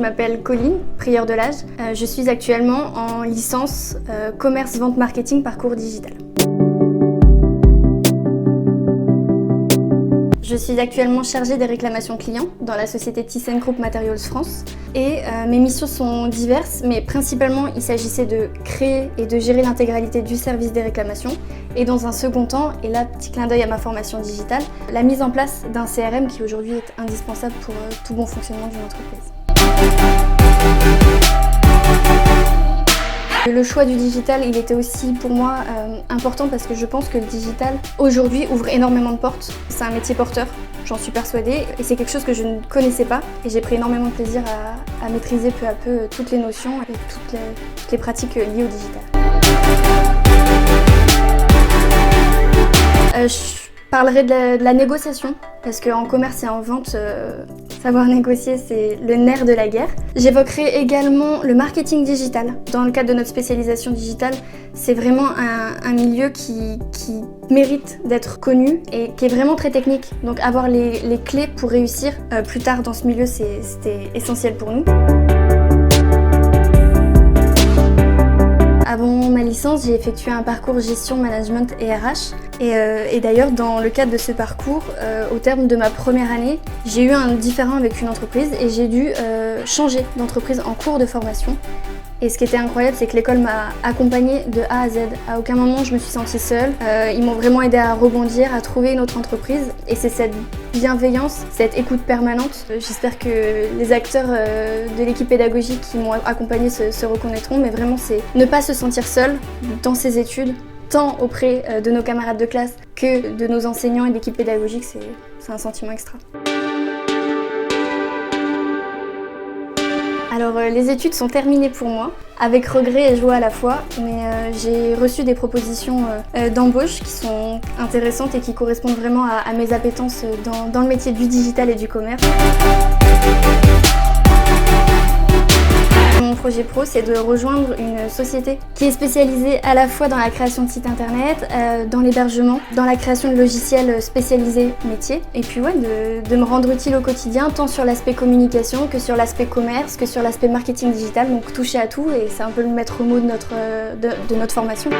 m'appelle Colline, Prieur de l'Âge. Je suis actuellement en licence commerce, vente, marketing, parcours digital. Je suis actuellement chargée des réclamations clients dans la société ThyssenKrupp Materials France et mes missions sont diverses, mais principalement il s'agissait de créer et de gérer l'intégralité du service des réclamations et dans un second temps, et là petit clin d'œil à ma formation digitale, la mise en place d'un CRM qui aujourd'hui est indispensable pour tout bon fonctionnement d'une entreprise. Le choix du digital, il était aussi pour moi important parce que je pense que le digital aujourd'hui ouvre énormément de portes. C'est un métier porteur, j'en suis persuadée, et c'est quelque chose que je ne connaissais pas et j'ai pris énormément de plaisir à maîtriser peu à peu toutes les notions et toutes les pratiques liées au digital. Je parlerai de la négociation, parce qu'en commerce et en vente, savoir négocier, c'est le nerf de la guerre. J'évoquerai également le marketing digital. Dans le cadre de notre spécialisation digitale, c'est vraiment un milieu qui mérite d'être connu et qui est vraiment très technique. Donc avoir les clés pour réussir plus tard dans ce milieu, c'était essentiel pour nous. Avant ma licence, j'ai effectué un parcours gestion, management et RH. Et d'ailleurs, dans le cadre de ce parcours, au terme de ma première année, j'ai eu un différend avec une entreprise et j'ai dû changer d'entreprise en cours de formation. Et ce qui était incroyable, c'est que l'école m'a accompagnée de A à Z. À aucun moment je me suis sentie seule. Ils m'ont vraiment aidée à rebondir, à trouver une autre entreprise. Et c'est cette bienveillance, cette écoute permanente. J'espère que les acteurs de l'équipe pédagogique qui m'ont accompagnée se reconnaîtront. Mais vraiment, c'est ne pas se sentir seul dans ses études, tant auprès de nos camarades de classe que de nos enseignants et de l'équipe pédagogique. C'est un sentiment extra. Alors les études sont terminées pour moi, avec regret et joie à la fois, mais j'ai reçu des propositions d'embauche qui sont intéressantes et qui correspondent vraiment à mes appétences dans le métier du digital et du commerce. Mon projet pro, c'est de rejoindre une société qui est spécialisée à la fois dans la création de sites internet, dans l'hébergement, dans la création de logiciels spécialisés métiers, et puis ouais, de me rendre utile au quotidien, tant sur l'aspect communication que sur l'aspect commerce, que sur l'aspect marketing digital, donc toucher à tout, et c'est un peu le maître mot de notre formation.